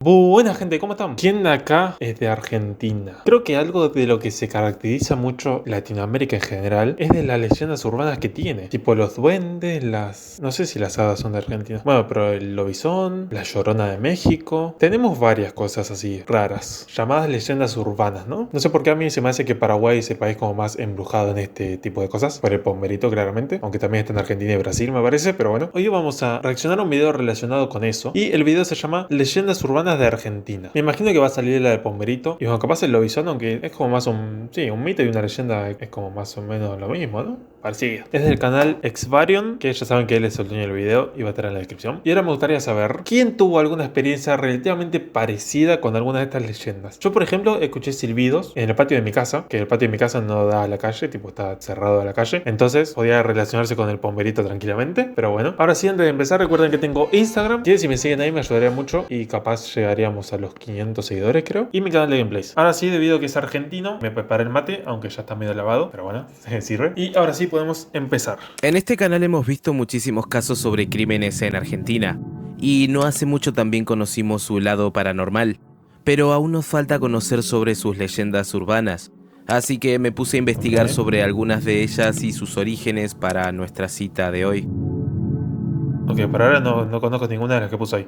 Buena gente, ¿cómo están? ¿Quién de acá es de Argentina? Creo que algo de lo que se caracteriza mucho Latinoamérica en general es de las leyendas urbanas que tiene. Tipo los duendes, no sé si las hadas son de Argentina. Bueno, pero el lobizón, la llorona de México. Tenemos varias cosas así raras, llamadas leyendas urbanas, ¿no? No sé por qué a mí se me hace que Paraguay es el país como más embrujado en este tipo de cosas. Por el pomberito, claramente. Aunque también está en Argentina y Brasil, me parece. Pero bueno, hoy vamos a reaccionar a un video relacionado con eso. Y el video se llama Leyendas urbanas de Argentina. Me imagino que va a salir la del pomberito. Y bueno, capaz el lobizón, aunque es como más un mito y una leyenda, es como más o menos lo mismo, ¿no? Parecido. Es del canal Exvarion, que ya saben que él es el dueño del video y va a estar en la descripción. Y ahora me gustaría saber quién tuvo alguna experiencia relativamente parecida con alguna de estas leyendas. Yo, por ejemplo, escuché silbidos en el patio de mi casa, que el patio de mi casa no da a la calle, tipo está cerrado a la calle. Entonces podía relacionarse con el pomberito tranquilamente. Pero bueno, ahora sí, antes de empezar, recuerden que tengo Instagram. Que si me siguen ahí me ayudaría mucho y capaz llegaríamos a los 500 seguidores, creo. Y mi canal de gameplays. Ahora sí, debido a que es argentino, me preparé el mate, aunque ya está medio lavado, pero bueno, sirve. Y ahora sí podemos empezar. En este canal hemos visto muchísimos casos sobre crímenes en Argentina, y no hace mucho también conocimos su lado paranormal, pero aún nos falta conocer sobre sus leyendas urbanas, así que me puse a investigar sobre algunas de ellas y sus orígenes para nuestra cita de hoy. Ok, por ahora no conozco ninguna de las que puso ahí.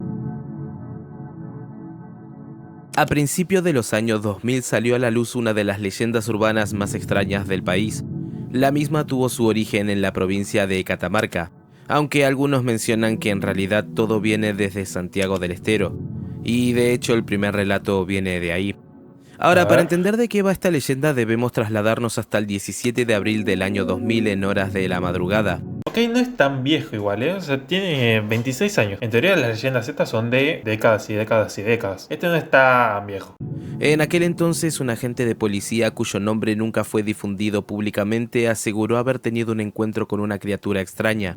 A principios de los años 2000 salió a la luz una de las leyendas urbanas más extrañas del país. La misma tuvo su origen en la provincia de Catamarca, aunque algunos mencionan que en realidad todo viene desde Santiago del Estero, y de hecho el primer relato viene de ahí. Ahora, para entender de qué va esta leyenda debemos trasladarnos hasta el 17 de abril del año 2000 en horas de la madrugada. Ok, no es tan viejo igual, ¿eh? O sea, tiene 26 años. En teoría las leyendas estas son de décadas y décadas y décadas. Este no es tan viejo. En aquel entonces, un agente de policía cuyo nombre nunca fue difundido públicamente aseguró haber tenido un encuentro con una criatura extraña.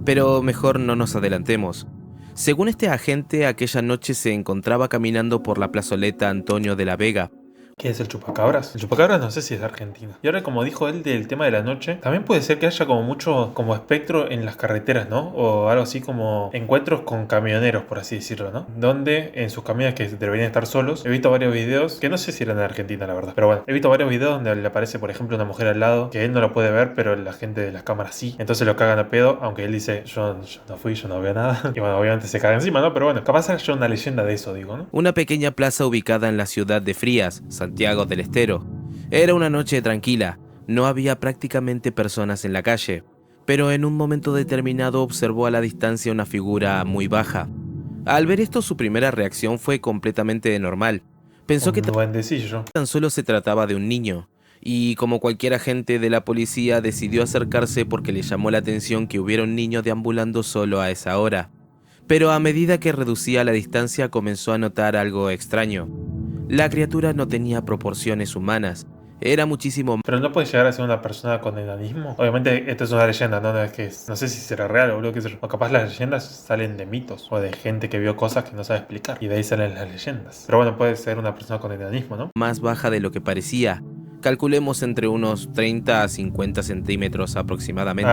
Pero mejor no nos adelantemos. Según este agente, aquella noche se encontraba caminando por la plazoleta Antonio de la Vega. ¿Qué es el chupacabras? El chupacabras no sé si es de Argentina. Y ahora, como dijo él del tema de la noche, también puede ser que haya como mucho como espectro en las carreteras, ¿no? O algo así como encuentros con camioneros, por así decirlo, ¿no? Donde en sus camiones que deberían estar solos, he visto varios videos, que no sé si eran de Argentina, la verdad. Pero bueno, he visto varios videos donde le aparece, por ejemplo, una mujer al lado, que él no la puede ver, pero la gente de las cámaras sí. Entonces lo cagan a pedo, aunque él dice, yo no fui, yo no veo nada. Y bueno, obviamente se caga encima, ¿no? Pero bueno, capaz haya una leyenda de eso, digo, ¿no? Una pequeña plaza ubicada en la ciudad de Frías, Santiago del Estero. Era una noche tranquila, no había prácticamente personas en la calle, pero en un momento determinado observó a la distancia una figura muy baja. Al ver esto, su primera reacción fue completamente normal. Pensó que tan solo se trataba de un niño, y como cualquier agente de la policía decidió acercarse porque le llamó la atención que hubiera un niño deambulando solo a esa hora. Pero a medida que reducía la distancia comenzó a notar algo extraño. La criatura no tenía proporciones humanas, era muchísimo. Pero no puede llegar a ser una persona con enanismo. Obviamente esto es una leyenda, ¿no? No es que no sé si será real o qué sé yo. O capaz las leyendas salen de mitos o de gente que vio cosas que no sabe explicar. Y de ahí salen las leyendas. Pero bueno, puede ser una persona con enanismo, ¿no? Más baja de lo que parecía. Calculemos entre unos 30 a 50 centímetros aproximadamente.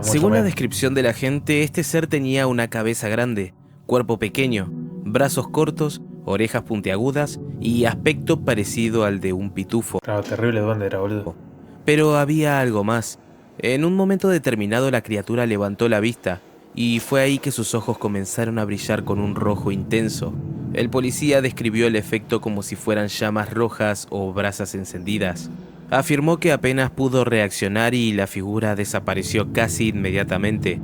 Según la descripción de la gente, este ser tenía una cabeza grande, cuerpo pequeño, brazos cortos, orejas puntiagudas y aspecto parecido al de un pitufo. Claro, terrible duende era, boludo. Pero había algo más. En un momento determinado la criatura levantó la vista y fue ahí que sus ojos comenzaron a brillar con un rojo intenso. El policía describió el efecto como si fueran llamas rojas o brasas encendidas. Afirmó que apenas pudo reaccionar y la figura desapareció casi inmediatamente.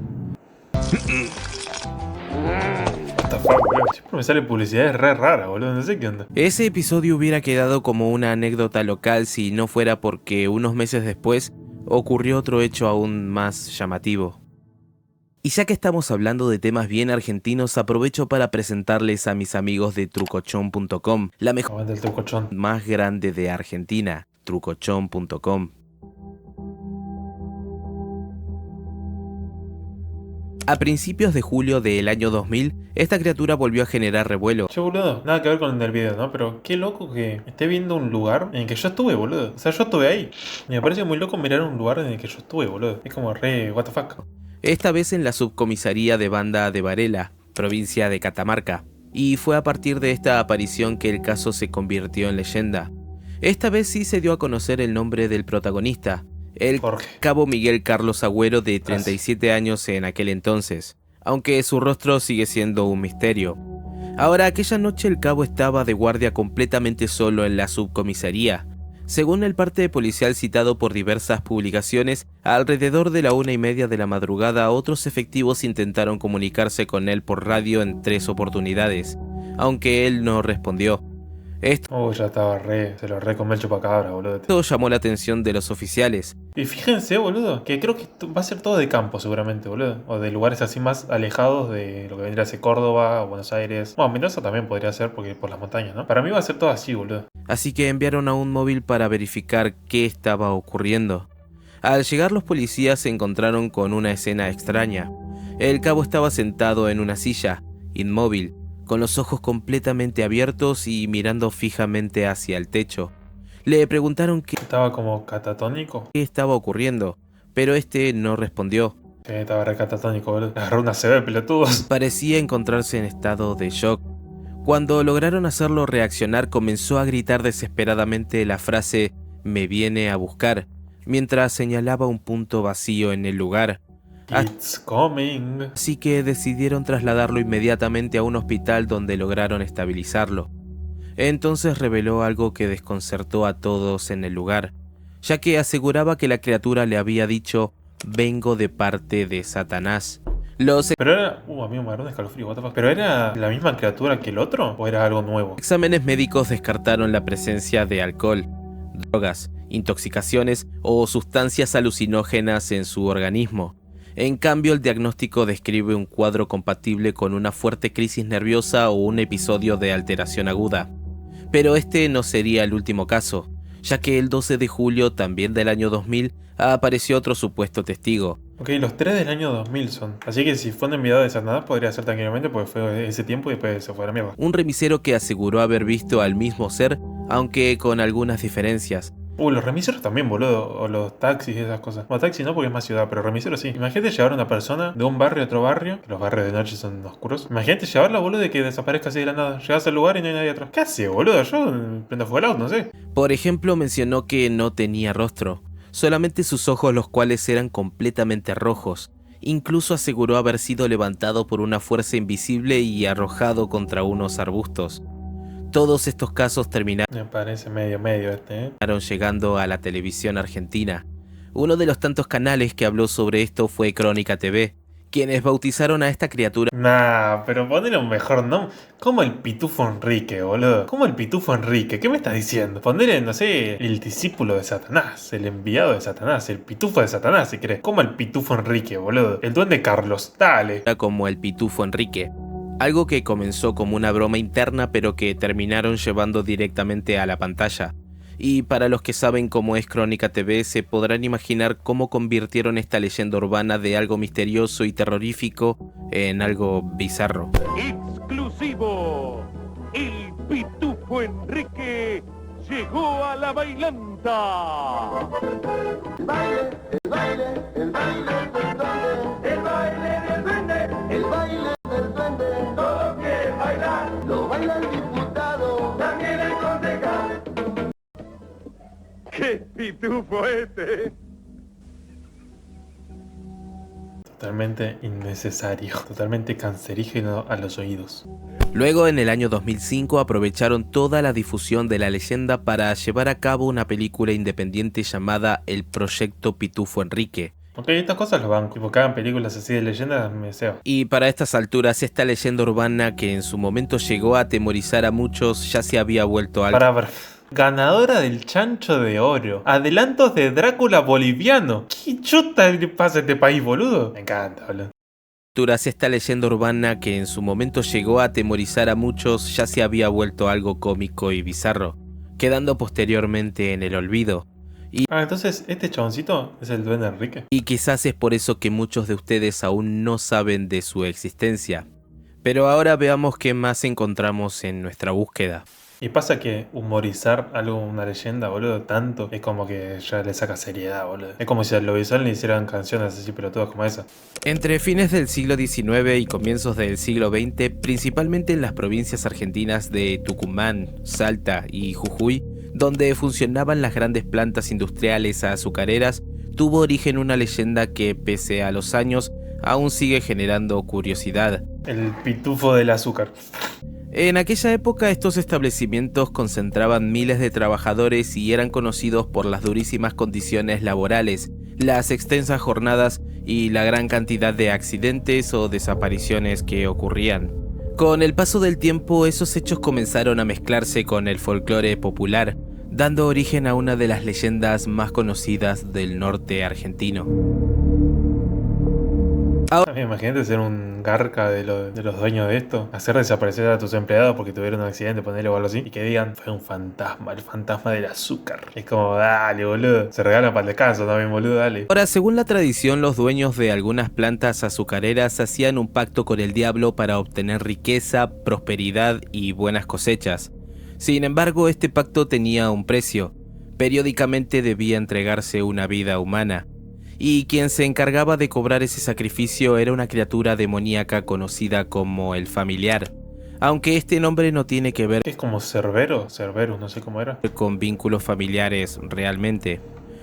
Siempre me sale publicidad re rara, boludo, no sé qué onda. Ese episodio hubiera quedado como una anécdota local si no fuera porque unos meses después ocurrió otro hecho aún más llamativo. Y ya que estamos hablando de temas bien argentinos, aprovecho para presentarles a mis amigos de trucochon.com, la mejor más grande de Argentina, trucochon.com. A principios de julio del año 2000, esta criatura volvió a generar revuelo. Che, boludo, nada que ver con el video, ¿no? Pero qué loco que esté viendo un lugar en el que yo estuve, boludo. O sea, yo estuve ahí. Y me parece muy loco mirar un lugar en el que yo estuve, boludo. Es como re, what the fuck. Esta vez en la subcomisaría de Banda de Varela, provincia de Catamarca. y fue a partir de esta aparición que el caso se convirtió en leyenda. Esta vez sí se dio a conocer el nombre del protagonista, el Jorge. cabo Miguel Carlos Agüero, de 37 años en aquel entonces, aunque su rostro sigue siendo un misterio. Ahora, aquella noche el cabo estaba de guardia completamente solo en la subcomisaría. Según el parte policial citado por diversas publicaciones, alrededor de la 1:30 de la madrugada otros efectivos intentaron comunicarse con él por radio en 3 oportunidades, aunque él no respondió. Ya estaba se lo comió el chupacabra, boludo. Esto llamó la atención de los oficiales. Y fíjense, boludo, que creo que va a ser todo de campo seguramente, boludo. O de lugares así más alejados de lo que vendría a ser Córdoba o Buenos Aires. Bueno, Mendoza también podría ser porque por las montañas, ¿no? Para mí va a ser todo así, boludo. Así que enviaron a un móvil para verificar qué estaba ocurriendo. Al llegar los policías se encontraron con una escena extraña. El cabo estaba sentado en una silla, inmóvil, con los ojos completamente abiertos y mirando fijamente hacia el techo. Le preguntaron Estaba como catatónico. qué estaba ocurriendo, pero este no respondió. Sí, estaba re catatónico, boludo. Agarró una CB, pelotudos. Parecía encontrarse en estado de shock. Cuando lograron hacerlo reaccionar, comenzó a gritar desesperadamente la frase "me viene a buscar", mientras señalaba un punto vacío en el lugar. It's coming. Así que decidieron trasladarlo inmediatamente a un hospital donde lograron estabilizarlo. Entonces reveló algo que desconcertó a todos en el lugar, ya que aseguraba que la criatura le había dicho "vengo de parte de Satanás". Pero era... amigo, me agarró un escalofrío, what the fuck. ¿Pero era la misma criatura que el otro? ¿O era algo nuevo? Exámenes médicos descartaron la presencia de alcohol, drogas, intoxicaciones o sustancias alucinógenas en su organismo. En cambio, el diagnóstico describe un cuadro compatible con una fuerte crisis nerviosa o un episodio de alteración aguda. Pero este no sería el último caso, ya que el 12 de julio, también del año 2000, apareció otro supuesto testigo. Ok, los 3 del año 2000 son. Así que si fue un enviado de Satanás podría ser tranquilamente porque fue ese tiempo y después se fue a la mierda. Un remisero que aseguró haber visto al mismo ser, aunque con algunas diferencias. Los remiseros también, boludo. O los taxis y esas cosas. Bueno, taxis no porque es más ciudad, pero remiseros sí. Imagínate llevar a una persona de un barrio a otro barrio. Que los barrios de noche son oscuros. Imagínate llevarla, boludo, y que desaparezca así de la nada. Llegas al lugar y no hay nadie atrás. ¿Qué hace, boludo? Yo prendo fuego el auto, no sé. Por ejemplo, mencionó que no tenía rostro, solamente sus ojos, los cuales eran completamente rojos. Incluso aseguró haber sido levantado por una fuerza invisible y arrojado contra unos arbustos. Todos estos casos terminaron Me parece medio llegando a la televisión argentina. Uno de los tantos canales que habló sobre esto fue Crónica TV, quienes bautizaron a esta criatura. Nah, pero ponele un mejor nombre. Como el Pitufo Enrique, boludo. Como el Pitufo Enrique. ¿Qué me estás diciendo? Ponele, no sé, el discípulo de Satanás, el enviado de Satanás, el pitufo de Satanás, si querés. Como el Pitufo Enrique, boludo. El duende Carlos, dale. Como el Pitufo Enrique. Algo que comenzó como una broma interna, pero que terminaron llevando directamente a la pantalla. Y para los que saben cómo es Crónica TV, se podrán imaginar cómo convirtieron esta leyenda urbana de algo misterioso y terrorífico en algo bizarro. Exclusivo, el Pitufo Enrique llegó a la bailanta. El baile, el baile, el baile del duende. El baile del duende. El baile del duende. Todos quieren bailar. Lo baila el diputado. También el concejal. ¡Qué pitufo este! Totalmente innecesario. Totalmente cancerígeno a los oídos. Luego, en el año 2005, aprovecharon toda la difusión de la leyenda para llevar a cabo una película independiente llamada El Proyecto Pitufo Enrique. Ok, estas cosas los banco. Tipo, que hagan películas así de leyendas, me ceba. Y para estas alturas, esta leyenda urbana que en su momento llegó a atemorizar a muchos ya se había vuelto algo. Para. Ganadora del Chancho de Oro. Adelantos de Drácula boliviano. ¿Qué chuta le pasa a este país, boludo? Me encanta, boludo. Esta leyenda urbana que en su momento llegó a atemorizar a muchos ya se había vuelto algo cómico y bizarro, quedando posteriormente en el olvido. Entonces este chaboncito es el duende Enrique. Y quizás es por eso que muchos de ustedes aún no saben de su existencia. Pero ahora veamos qué más encontramos en nuestra búsqueda. Y pasa que humorizar algo, una leyenda, boludo, tanto, es como que ya le saca seriedad, boludo. Es como si a lo visual le hicieran canciones así pelotudas como esa. Entre fines del siglo XIX y comienzos del siglo XX, principalmente en las provincias argentinas de Tucumán, Salta y Jujuy, donde funcionaban las grandes plantas industriales azucareras, tuvo origen una leyenda que, pese a los años, aún sigue generando curiosidad. El pitufo del azúcar. En aquella época estos establecimientos concentraban miles de trabajadores y eran conocidos por las durísimas condiciones laborales, las extensas jornadas y la gran cantidad de accidentes o desapariciones que ocurrían. Con el paso del tiempo, esos hechos comenzaron a mezclarse con el folclore popular, dando origen a una de las leyendas más conocidas del norte argentino. Imagínate ser un garca de los dueños de esto, hacer desaparecer a tus empleados porque tuvieron un accidente, ponerle o algo así, y que digan, fue un fantasma, el fantasma del azúcar. Es como, dale, boludo. Se regalan para el descanso también, boludo, dale. Ahora, según la tradición, los dueños de algunas plantas azucareras hacían un pacto con el diablo para obtener riqueza, prosperidad y buenas cosechas. Sin embargo, este pacto tenía un precio. Periódicamente debía entregarse una vida humana. Y quien se encargaba de cobrar ese sacrificio era una criatura demoníaca conocida como el familiar, aunque este nombre no tiene que ver Es como Cerberus, no sé cómo era. con vínculos familiares realmente.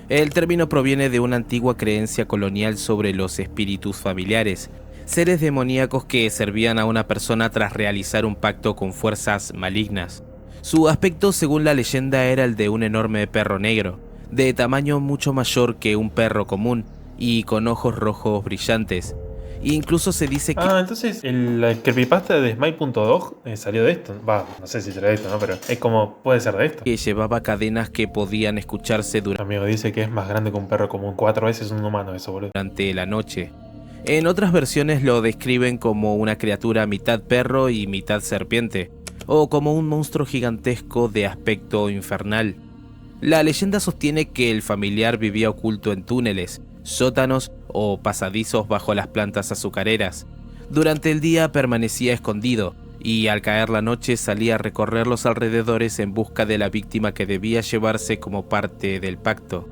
El término proviene de una antigua creencia colonial sobre los espíritus familiares, seres demoníacos que servían a una persona tras realizar un pacto con fuerzas malignas. Su aspecto, según la leyenda, era el de un enorme perro negro, de tamaño mucho mayor que un perro común y con ojos rojos brillantes. Incluso se dice que Entonces el creepypasta de Smile.dog salió de esto. Va, no sé si será de esto, ¿no? Pero es como, puede ser de esto. llevaba cadenas que podían escucharse Amigo, dice que es más grande que un perro común. 4 veces un humano eso, boludo. durante la noche. En otras versiones lo describen como una criatura mitad perro y mitad serpiente, o como un monstruo gigantesco de aspecto infernal. La leyenda sostiene que el familiar vivía oculto en túneles, sótanos o pasadizos bajo las plantas azucareras. Durante el día permanecía escondido y al caer la noche salía a recorrer los alrededores en busca de la víctima que debía llevarse como parte del pacto.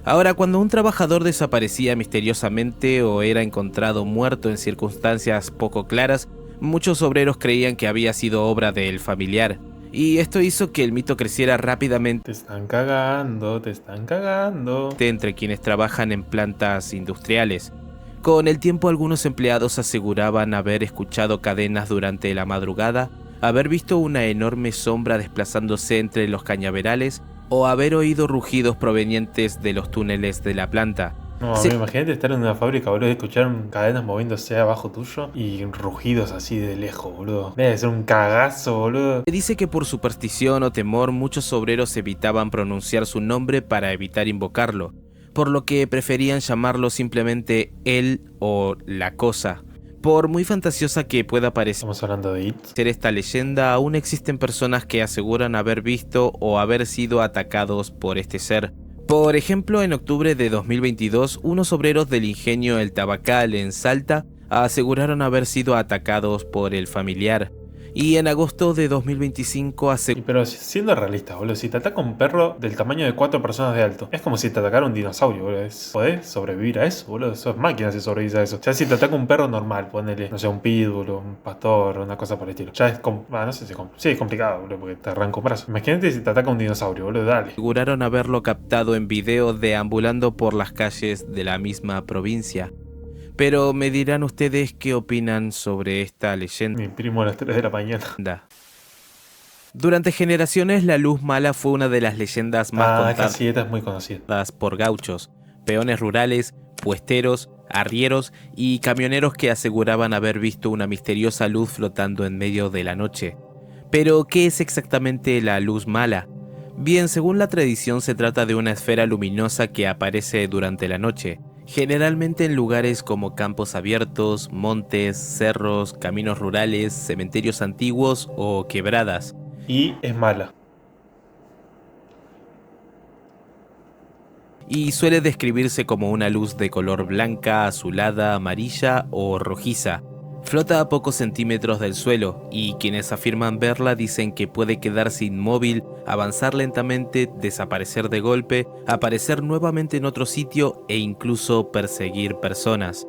Ahora, cuando un trabajador desaparecía misteriosamente o era encontrado muerto en circunstancias poco claras, muchos obreros creían que había sido obra del familiar. Y esto hizo que el mito creciera rápidamente Te están cagando, te están cagando. entre quienes trabajan en plantas industriales. Con el tiempo, algunos empleados aseguraban haber escuchado cadenas durante la madrugada, haber visto una enorme sombra desplazándose entre los cañaverales o haber oído rugidos provenientes de los túneles de la planta. No, Sí. imagínate estar en una fábrica, boludo, y escuchar cadenas moviéndose abajo tuyo y rugidos así de lejos, boludo. Debe ser un cagazo, boludo. Se dice que por superstición o temor muchos obreros evitaban pronunciar su nombre para evitar invocarlo, por lo que preferían llamarlo simplemente él o la cosa. Por muy fantasiosa que pueda parecer Estamos hablando de It. esta leyenda, aún existen personas que aseguran haber visto o haber sido atacados por este ser. Por ejemplo, en octubre de 2022, unos obreros del ingenio El Tabacal en Salta aseguraron haber sido atacados por el familiar. Y en agosto de 2025 Pero siendo realista, boludo, si te ataca un perro del tamaño de 4 personas de alto, es como si te atacara un dinosaurio, boludo. ¿Podés sobrevivir a eso, boludo? Sos máquina si sobrevivís a eso. Ya si te ataca un perro normal, ponele, no sé, un pitbull, un pastor, una cosa por el estilo. Ya es, no sé si sí, es complicado, boludo, porque te arranca un brazo. Imagínate si te ataca un dinosaurio, boludo, dale. aseguraron haberlo captado en video deambulando por las calles de la misma provincia. Pero me dirán ustedes qué opinan sobre esta leyenda. Mi primo a las 3 de la mañana. Durante generaciones, la luz mala fue una de las leyendas más contadas Casi esta es muy conocida. por gauchos, peones rurales, puesteros, arrieros y camioneros que aseguraban haber visto una misteriosa luz flotando en medio de la noche. Pero, ¿qué es exactamente la luz mala? Bien, según la tradición, se trata de una esfera luminosa que aparece durante la noche, generalmente en lugares como campos abiertos, montes, cerros, caminos rurales, cementerios antiguos o quebradas. Y es mala. Y suele describirse como una luz de color blanca, azulada, amarilla o rojiza. Flota a pocos centímetros del suelo y quienes afirman verla dicen que puede quedarse inmóvil, avanzar lentamente, desaparecer de golpe, aparecer nuevamente en otro sitio e incluso perseguir personas.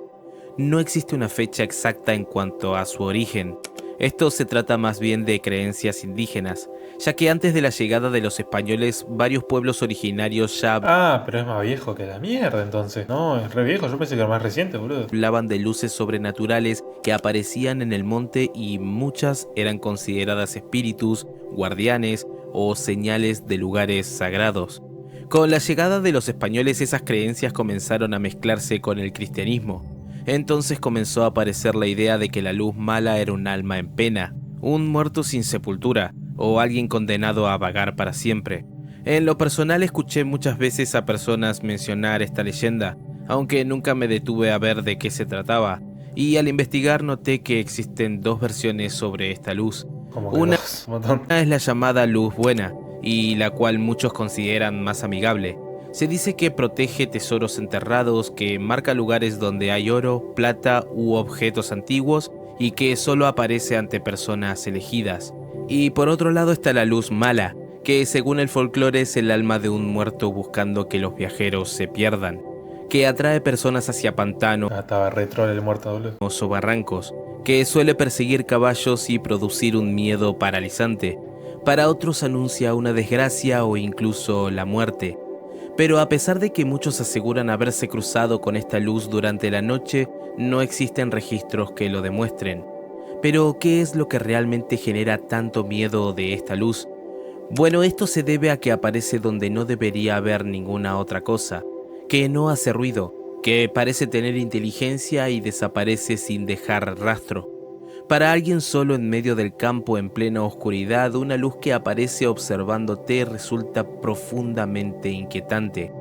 No existe una fecha exacta en cuanto a su origen. Esto se trata más bien de creencias indígenas, ya que antes de la llegada de los españoles, varios pueblos originarios ya Ah, pero es más viejo que la mierda entonces. No, es re viejo, yo pensé que era más reciente, boludo. hablaban de luces sobrenaturales que aparecían en el monte y muchas eran consideradas espíritus, guardianes o señales de lugares sagrados. Con la llegada de los españoles esas creencias comenzaron a mezclarse con el cristianismo. Entonces comenzó a aparecer la idea de que la luz mala era un alma en pena, un muerto sin sepultura o alguien condenado a vagar para siempre. En lo personal escuché muchas veces a personas mencionar esta leyenda, aunque nunca me detuve a ver de qué se trataba, y al investigar noté que existen dos versiones sobre esta luz. Como que Una dos, un montón. es la llamada luz buena, y la cual muchos consideran más amigable. Se dice que protege tesoros enterrados, que marca lugares donde hay oro, plata u objetos antiguos, y que solo aparece ante personas elegidas. Y por otro lado está la luz mala, que según el folclore es el alma de un muerto buscando que los viajeros se pierdan, que atrae personas hacia pantanos Ah, estaba retro el muerto, boludo. o barrancos, que suele perseguir caballos y producir un miedo paralizante. Para otros anuncia una desgracia o incluso la muerte. Pero a pesar de que muchos aseguran haberse cruzado con esta luz durante la noche, no existen registros que lo demuestren. Pero, ¿qué es lo que realmente genera tanto miedo de esta luz? Bueno, esto se debe a que aparece donde no debería haber ninguna otra cosa, que no hace ruido, que parece tener inteligencia y desaparece sin dejar rastro. Para alguien solo en medio del campo en plena oscuridad, una luz que aparece observándote resulta profundamente inquietante.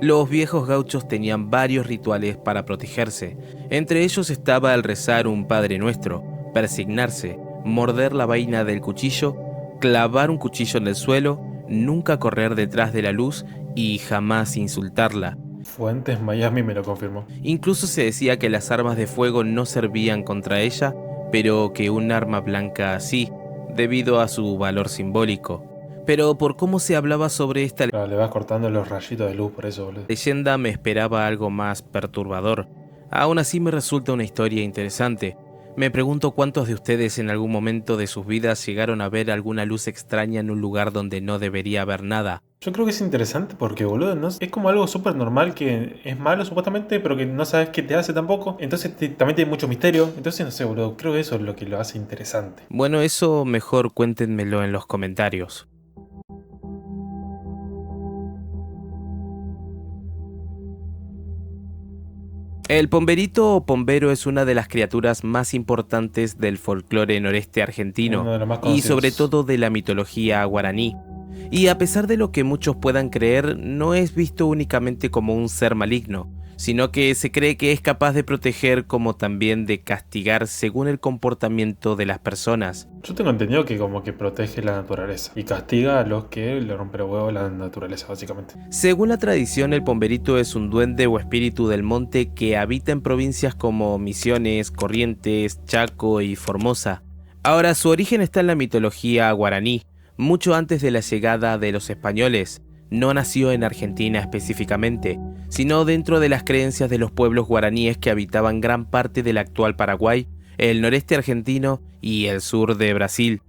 Los viejos gauchos tenían varios rituales para protegerse. Entre ellos estaba el rezar un Padre Nuestro, persignarse, morder la vaina del cuchillo, clavar un cuchillo en el suelo, nunca correr detrás de la luz y jamás insultarla. Fuentes Miami me lo confirmó. Incluso se decía que las armas de fuego no servían contra ella, pero que un arma blanca sí, debido a su valor simbólico. Pero por cómo se hablaba sobre esta Claro, le vas cortando los rayitos de luz por eso, boludo. leyenda me esperaba algo más perturbador. Aún así me resulta una historia interesante. Me pregunto cuántos de ustedes en algún momento de sus vidas llegaron a ver alguna luz extraña en un lugar donde no debería haber nada. Yo creo que es interesante porque, boludo, ¿no? Es como algo súper normal que es malo supuestamente, pero que no sabes qué te hace tampoco. Entonces también tiene mucho misterio. Entonces, no sé, boludo, creo que eso es lo que lo hace interesante. Bueno, eso mejor cuéntenmelo en los comentarios. El pomberito o pombero es una de las criaturas más importantes del folclore noreste Uno argentino de los más y conocidos. sobre todo de la mitología guaraní. Y a pesar de lo que muchos puedan creer, no es visto únicamente como un ser maligno, sino que se cree que es capaz de proteger como también de castigar según el comportamiento de las personas. Yo tengo entendido que como que protege la naturaleza y castiga a los que le rompen el huevo a la naturaleza, básicamente. Según la tradición, el pomberito es un duende o espíritu del monte que habita en provincias como Misiones, Corrientes, Chaco y Formosa. Ahora, su origen está en la mitología guaraní, mucho antes de la llegada de los españoles. No nació en Argentina específicamente, sino dentro de las creencias de los pueblos guaraníes que habitaban gran parte del actual Paraguay, el noreste argentino y el sur de Brasil.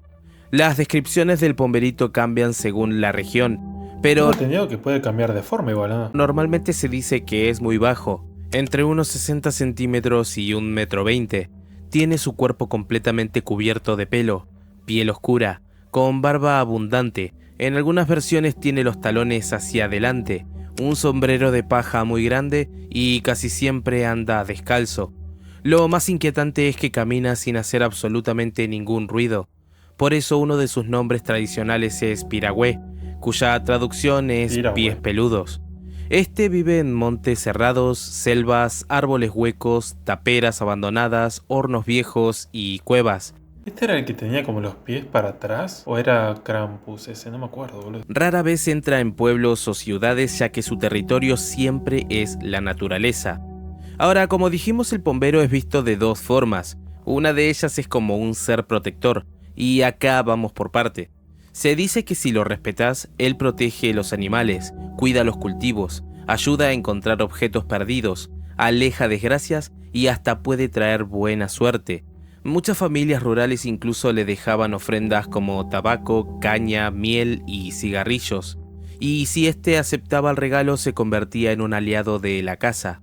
Las descripciones del pomberito cambian según la región, pero Tengo entendido que puede cambiar de forma igual, ¿no? normalmente se dice que es muy bajo, entre unos 60 centímetros y 1,20 m. Tiene su cuerpo completamente cubierto de pelo, piel oscura, con barba abundante. En algunas versiones tiene los talones hacia adelante, un sombrero de paja muy grande y casi siempre anda descalzo. Lo más inquietante es que camina sin hacer absolutamente ningún ruido. Por eso uno de sus nombres tradicionales es Piragüé, cuya traducción es Piragüé. pies peludos. Este vive en montes cerrados, selvas, árboles huecos, taperas abandonadas, hornos viejos y cuevas. ¿Este era el que tenía como los pies para atrás? ¿O era Krampus ese? No me acuerdo, boludo. Rara vez entra en pueblos o ciudades ya que su territorio siempre es la naturaleza. Ahora, como dijimos, el pombero es visto de dos formas. Una de ellas es como un ser protector, y acá vamos por parte. Se dice que si lo respetas, él protege los animales, cuida los cultivos, ayuda a encontrar objetos perdidos, aleja desgracias y hasta puede traer buena suerte. Muchas familias rurales incluso le dejaban ofrendas como tabaco, caña, miel y cigarrillos. Y si éste aceptaba el regalo se convertía en un aliado de la casa.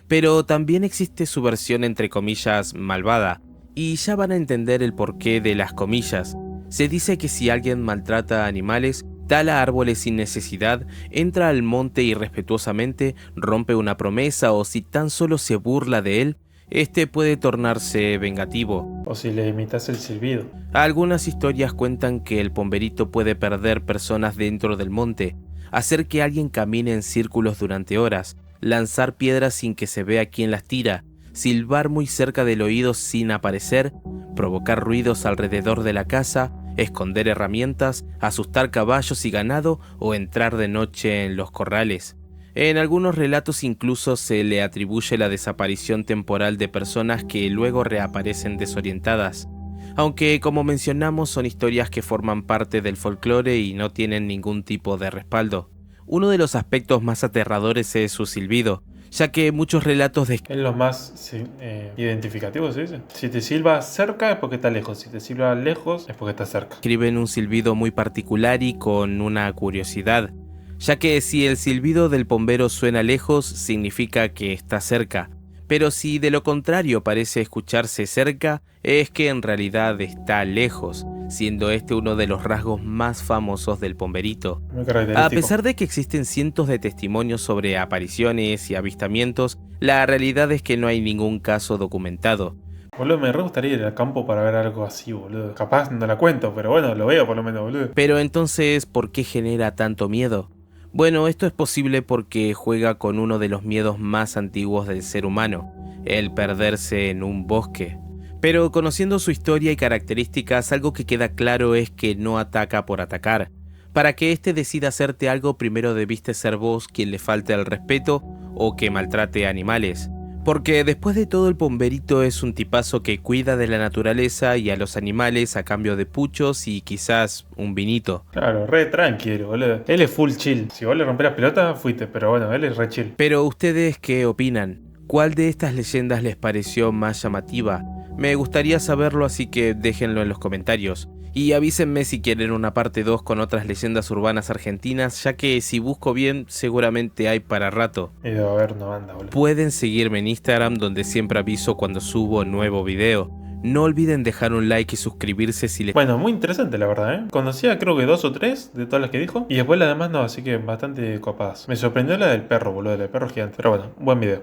Pero también existe su versión entre comillas malvada, y ya van a entender el porqué de las comillas. Se dice que si alguien maltrata a animales, tala árboles sin necesidad, entra al monte irrespetuosamente, rompe una promesa o si tan solo se burla de él, este puede tornarse vengativo. O si le imitas el silbido. Algunas historias cuentan que el pomberito puede perder personas dentro del monte, hacer que alguien camine en círculos durante horas, lanzar piedras sin que se vea quién las tira, silbar muy cerca del oído sin aparecer, provocar ruidos alrededor de la casa, esconder herramientas, asustar caballos y ganado o entrar de noche en los corrales. En algunos relatos incluso se le atribuye la desaparición temporal de personas que luego reaparecen desorientadas. Aunque, como mencionamos, son historias que forman parte del folclore y no tienen ningún tipo de respaldo. Uno de los aspectos más aterradores es su silbido, ya que muchos relatos Es lo más identificativo, ¿se dice? Si te silba cerca es porque está lejos, si te silba lejos es porque está cerca. describen un silbido muy particular y con una curiosidad, ya que si el silbido del pombero suena lejos, significa que está cerca, pero si de lo contrario parece escucharse cerca, es que en realidad está lejos, siendo este uno de los rasgos más famosos del pomberito. Muy característico. A pesar de que existen cientos de testimonios sobre apariciones y avistamientos, la realidad es que no hay ningún caso documentado. Boludo, me re gustaría ir al campo para ver algo así, boludo. Capaz no la cuento, pero bueno, lo veo por lo menos, boludo. Pero entonces, ¿por qué genera tanto miedo? Bueno, esto es posible porque juega con uno de los miedos más antiguos del ser humano, el perderse en un bosque. Pero conociendo su historia y características, algo que queda claro es que no ataca por atacar. Para que éste decida hacerte algo, primero debiste ser vos quien le falte el respeto o que maltrate animales. Porque después de todo el pomberito es un tipazo que cuida de la naturaleza y a los animales a cambio de puchos y quizás un vinito. Claro, re tranquilo, boludo. Él es full chill. Si vos le rompés las pelotas, fuiste, pero bueno, él es re chill. Pero ¿ustedes qué opinan? ¿Cuál de estas leyendas les pareció más llamativa? Me gustaría saberlo, así que déjenlo en los comentarios. Y avísenme si quieren una parte 2 con otras leyendas urbanas argentinas, ya que si busco bien, seguramente hay para rato. Y debe haber una banda, boludo. Pueden seguirme en Instagram, donde siempre aviso cuando subo nuevo video. No olviden dejar un like y suscribirse si les... Bueno, muy interesante la verdad, ¿eh? Conocía creo que 2 o 3 de todas las que dijo. Y después las demás no, así que bastante copadas. Me sorprendió la del perro, boludo, la del perro gigante. Pero bueno, buen video.